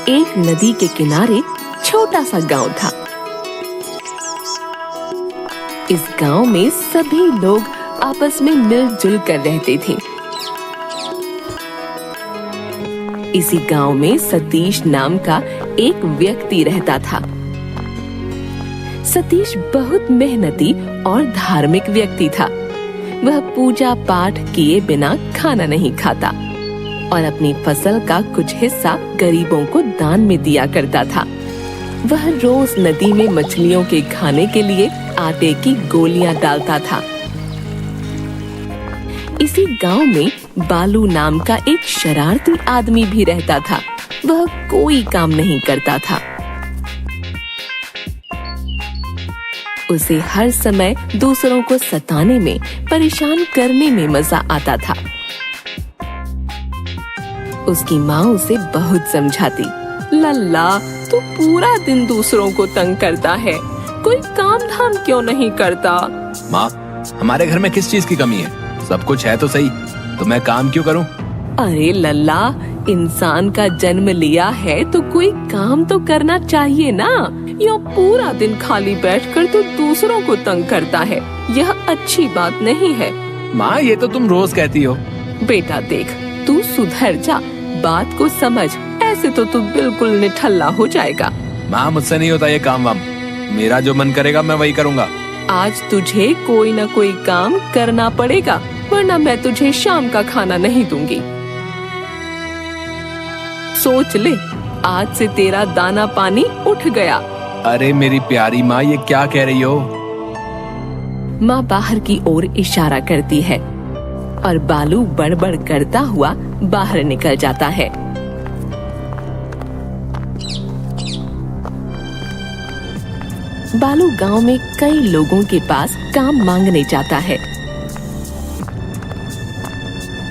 एक नदी के किनारे छोटा सा गांव था। इस गांव में सभी लोग आपस में मिलजुल कर रहते थे। इसी गांव में सतीश नाम का एक व्यक्ति रहता था। सतीश बहुत मेहनती और धार्मिक व्यक्ति था। वह पूजा पाठ किए बिना खाना नहीं खाता और अपनी फसल का कुछ हिस्सा गरीबों को दान में दिया करता था। वह रोज नदी में मछलियों के खाने के लिए आटे की गोलियां डालता था। इसी गांव में बालू नाम का एक शरारती आदमी भी रहता था। वह कोई काम नहीं करता था। उसे हर समय दूसरों को सताने में, परेशान करने में मजा आता था। उसकी माँ उसे बहुत समझाती, लल्ला तू पूरा दिन दूसरों को तंग करता है, कोई काम धाम क्यों नहीं करता? माँ, हमारे घर में किस चीज की कमी है? सब कुछ है तो सही, तो मैं काम क्यों करूँ? अरे लल्ला, इंसान का जन्म लिया है तो कोई काम तो करना चाहिए ना। यूँ पूरा दिन खाली बैठकर तू दूसरों को तंग करता है, यह अच्छी बात नहीं है। माँ, ये तो तुम रोज कहती हो। बेटा देख, तू सुधर जा, बात को समझ, ऐसे तो तू बिल्कुल निठल्ला हो जाएगा। माँ, मुझसे नहीं होता ये काम वाम। मेरा जो मन करेगा मैं वही करूँगा। आज तुझे कोई न कोई काम करना पड़ेगा, वरना मैं तुझे शाम का खाना नहीं दूंगी। सोच ले, आज से तेरा दाना पानी उठ गया। अरे मेरी प्यारी माँ, ये क्या कह रही हो? माँ बाहर की ओर इशारा करती है और बालू बड़बड़ करता हुआ बाहर निकल जाता है। बालू गांव में कई लोगों के पास काम मांगने जाता है,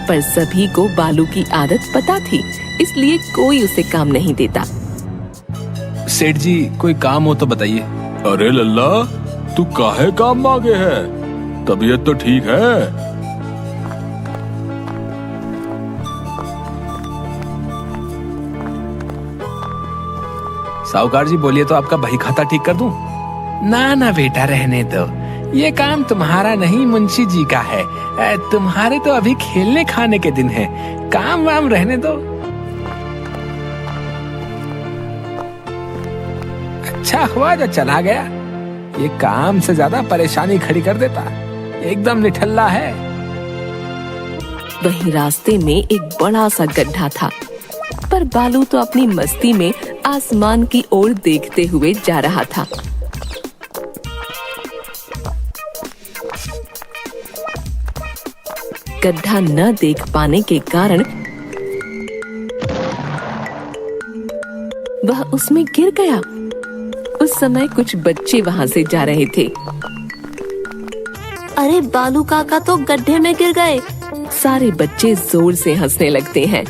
पर सभी को बालू की आदत पता थी, इसलिए कोई उसे काम नहीं देता। सेठ जी, कोई काम हो तो बताइए। अरे लल्ला, तू काहे काम मांगे है? तबीयत तो ठीक है? साहूकार जी बोलिए तो आपका बही खाता ठीक कर दूं? ना ना बेटा, रहने दो। ये काम तुम्हारा नहीं, मुंशी जी का है। तुम्हारे तो अभी खेलने खाने के दिन है, काम वाम रहने दो। अच्छा हुआ जो चला गया, ये काम से ज्यादा परेशानी खड़ी कर देता। एकदम निठल्ला है। वहीं रास्ते में एक बड़ा सा गड्ढा था, पर बालू तो अपनी मस्ती में आसमान की ओर देखते हुए जा रहा था। गड्ढा न देख पाने के कारण वह उसमें गिर गया। उस समय कुछ बच्चे वहां से जा रहे थे। अरे बालू काका तो गड्ढे में गिर गए। सारे बच्चे जोर से हंसने लगते हैं।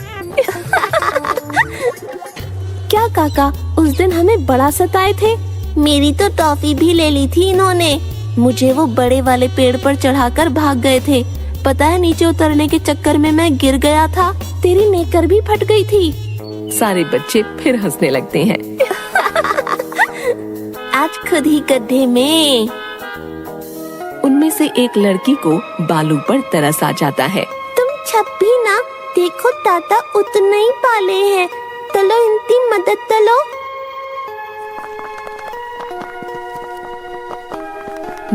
क्या काका, उस दिन हमें बड़ा सताए थे? मेरी तो टॉफी भी ले ली थी इन्होंने। मुझे वो बड़े वाले पेड़ पर चढ़ाकर भाग गए थे। पता है, नीचे उतरने के चक्कर में मैं गिर गया था। तेरी नेकर भी फट गई थी। सारे बच्चे फिर हंसने लगते हैं। आज खुद ही गड्ढे में। उनमें से एक लड़की को बालू पर तरस आ जाता है। तुम छप्पी ना, देखो ताता उतने ही पाले हैं, चलो इनकी मदद चलो।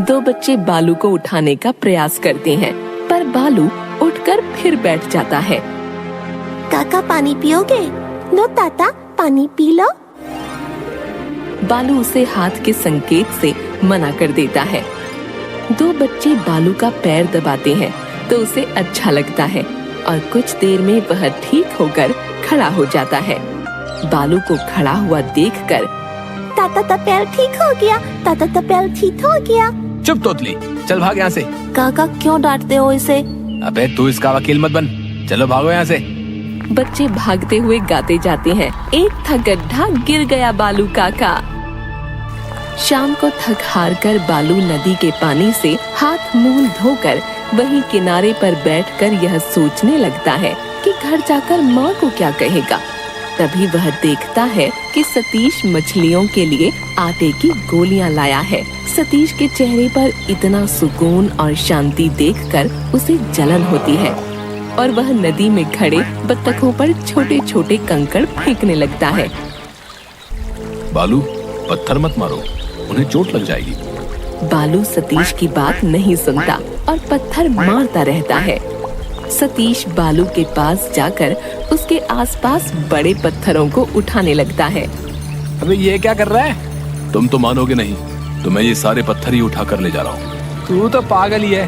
दो बच्चे बालू को उठाने का प्रयास करते हैं, पर बालू उठकर फिर बैठ जाता है। काका पानी पियोगे? लो ताता, पानी पी लो। बालू उसे हाथ के संकेत से मना कर देता है। दो बच्चे बालू का पैर दबाते हैं तो उसे अच्छा लगता है और कुछ देर में वह ठीक होकर खड़ा हो जाता है। बालू को खड़ा हुआ देखकर ताता का पैर ठीक हो गया, ताता का पैर ठीक हो गया। चुप तोतली, चल भाग यहाँ से। काका क्यों डांटते हो इसे? अबे तू इसका वकील मत बन, चलो भागो यहाँ से। बच्चे भागते हुए गाते जाते हैं। एक था गड्ढा, गिर गया बालू काका। शाम को थक हार कर बालू नदी के पानी से हाथ मुंह धोकर वहीं किनारे पर बैठकर यह सोचने लगता है कि घर जाकर माँ को क्या कहेगा। तभी वह देखता है कि सतीश मछलियों के लिए आटे की गोलियां लाया है। सतीश के चेहरे पर इतना सुकून और शांति देखकर उसे जलन होती है और वह नदी में खड़े बत्तखों पर छोटे छोटे कंकड़ फेंकने लगता है। बालू, पत्थर मत मारो, उन्हें चोट लग जाएगी। बालू सतीश की बात नहीं सुनता और पत्थर मारता रहता है। सतीश बालू के पास जाकर उसके आसपास बड़े पत्थरों को उठाने लगता है। अबे ये क्या कर रहा है? तुम तो मानोगे नहीं, तो मैं ये सारे पत्थर ही उठा कर ले जा रहा हूँ। तू तो पागल ही है।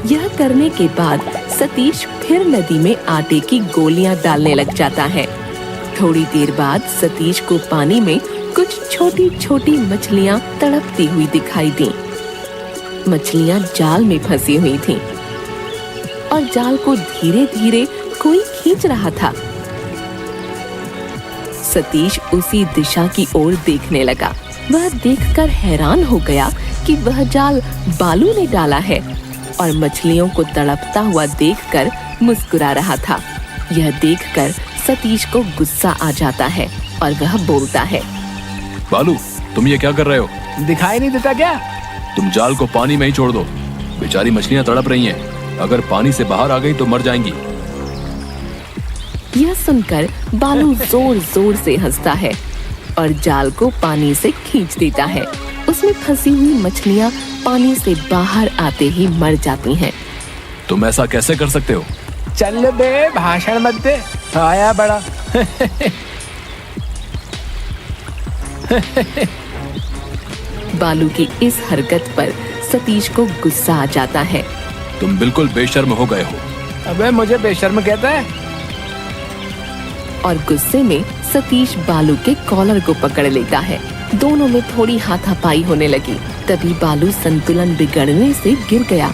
यह करने के बाद सतीश फिर नदी में आटे की गोलियां डालने लग जाता है। थोड़ी देर बाद सतीश को पानी में कुछ छोटी छोटी मछलियां तड़पती हुई दिखाई दी। मछलियां जाल में फंसी हुई थीं और जाल को धीरे धीरे कोई खींच रहा था। सतीश उसी दिशा की ओर देखने लगा। वह देखकर हैरान हो गया कि वह जाल बालू ने डाला है और मछलियों को तड़पता हुआ देखकर मुस्कुरा रहा था। यह देखकर सतीश को गुस्सा आ जाता है और वह बोलता है, बालू, तुम ये क्या कर रहे हो? दिखाई नहीं देता क्या? तुम जाल को पानी में ही छोड़ दो। बेचारी मछलियां तड़प रही हैं। अगर पानी से बाहर आ गई तो मर जाएंगी। यह सुनकर बालू जोर जोर से हंसता है और जाल को पानी से खींच देता है। उसमें फंसी हुई मछलियां पानी से बाहर आते ही मर जाती हैं। तुम ऐसा कैसे कर सकते हो? चल बे, भाषण मत दे, आया बड़ा। बालू की इस हरकत पर सतीश को गुस्सा आ जाता है। तुम बिल्कुल बेशर्म हो गए हो। अबे मुझे बेशर्म कहता है? और गुस्से में सतीश बालू के कॉलर को पकड़ लेता है। दोनों में थोड़ी हाथापाई होने लगी। तभी बालू संतुलन बिगड़ने से गिर गया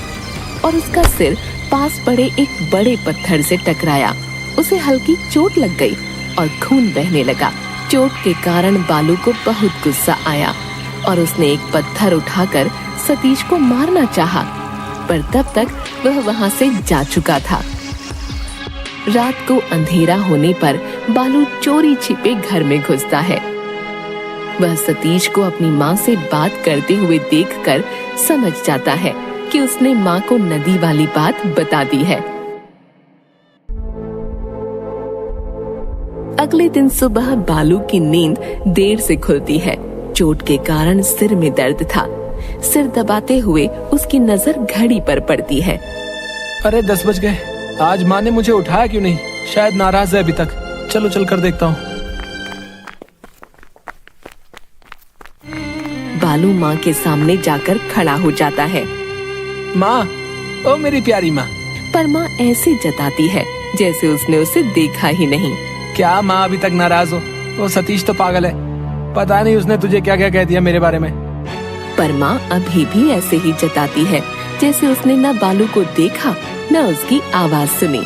और उसका सिर पास पड़े एक बड़े पत्थर से टकराया। उसे हल्की चोट लग गई और खून बहने लगा। चोट के कारण बालू को बहुत गुस्सा आया और उसने एक पत्थर उठाकर सतीश को मारना चाहा, पर तब तक वह वहां से जा चुका था। रात को अंधेरा होने पर बालू चोरी छिपे घर में घुसता है। वह सतीश को अपनी माँ से बात करते हुए देखकर समझ जाता है कि उसने माँ को नदी वाली बात बता दी है। अगले दिन सुबह बालू की नींद देर से खुलती है। चोट के कारण सिर में दर्द था। सिर दबाते हुए उसकी नजर घड़ी पर पड़ती है। अरे 10 बज गए। आज माँ ने मुझे उठाया क्यों नहीं? शायद नाराज है अभी तक। चलो चल कर देखता हूँ। बालू माँ के सामने जाकर खड़ा हो जाता है। माँ, ओ मेरी प्यारी माँ। पर माँ ऐसे जताती है जैसे उसने उसे देखा ही नहीं। क्या माँ अभी तक नाराज हो? वो सतीश तो पागल है। पता नहीं उसने तुझे क्या क्या कह दिया मेरे बारे में। पर माँ अभी भी ऐसे ही जताती है जैसे उसने न बालू को देखा न उसकी आवाज सुनी।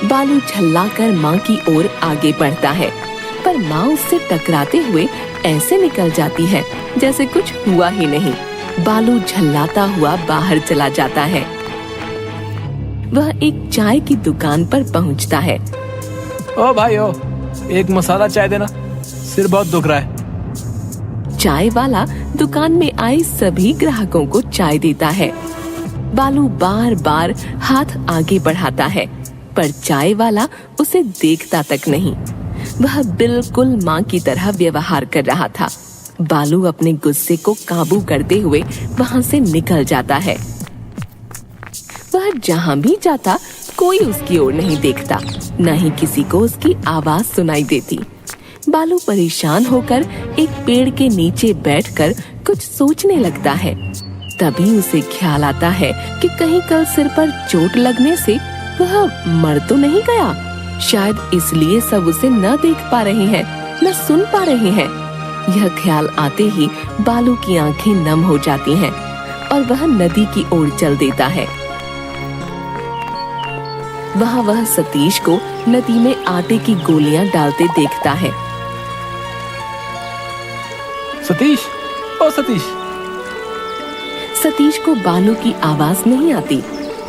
बालू झल्लाकर माँ की ओर आगे बढ़ता है, पर माँ उससे टकराते हुए ऐसे निकल जाती है जैसे कुछ हुआ ही नहीं। बालू झल्लाता हुआ बाहर चला जाता है। वह एक चाय की दुकान पर पहुँचता है। ओ भाई ओ, एक मसाला चाय देना, सिर बहुत दुख रहा है। चाय वाला दुकान में आए सभी ग्राहकों को चाय देता है। बालू बार बार हाथ आगे बढ़ाता है, पर चाय वाला उसे देखता तक नहीं। वह बिल्कुल माँ की तरह व्यवहार कर रहा था। बालू अपने गुस्से को काबू करते हुए वहाँ से निकल जाता है। वह जहाँ भी जाता कोई उसकी ओर नहीं देखता, न ही किसी को उसकी आवाज सुनाई देती। बालू परेशान होकर एक पेड़ के नीचे बैठकर कुछ सोचने लगता है। तभी उसे ख्याल आता है कि कहीं कल सिर पर चोट लगने से वह मर तो नहीं गया। शायद इसलिए सब उसे न देख पा रहे हैं, न सुन पा रहे हैं। यह ख्याल आते ही बालू की आंखें नम हो जाती हैं और वह नदी की ओर चल देता है। वह सतीश को नदी में आटे की गोलियां डालते देखता है। सतीश, ओ सतीश। सतीश को बालू की आवाज नहीं आती।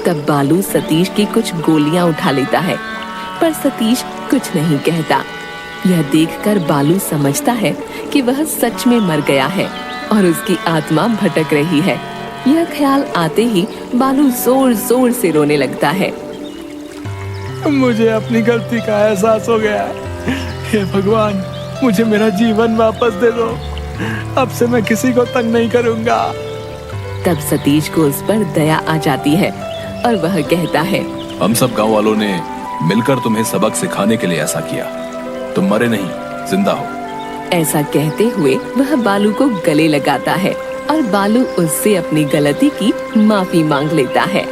तब बालू सतीश की कुछ गोलियां उठा लेता है, पर सतीश कुछ नहीं कहता। यह देखकर बालू समझता है कि वह सच में मर गया है और उसकी आत्मा भटक रही है। यह ख्याल आते ही बालू जोर जोर से रोने लगता है। मुझे अपनी गलती का एहसास हो गया। हे भगवान, मुझे मेरा जीवन वापस दे दो। अब से मैं किसी को तंग नहीं करूंगा। तब सतीश को उस पर दया आ जाती है और वह कहता है, हम सब गांव वालों ने मिलकर तुम्हें सबक सिखाने के लिए ऐसा किया। तुम मरे नहीं, जिंदा हो। ऐसा कहते हुए वह बालू को गले लगाता है और बालू उससे अपनी गलती की माफी मांग लेता है।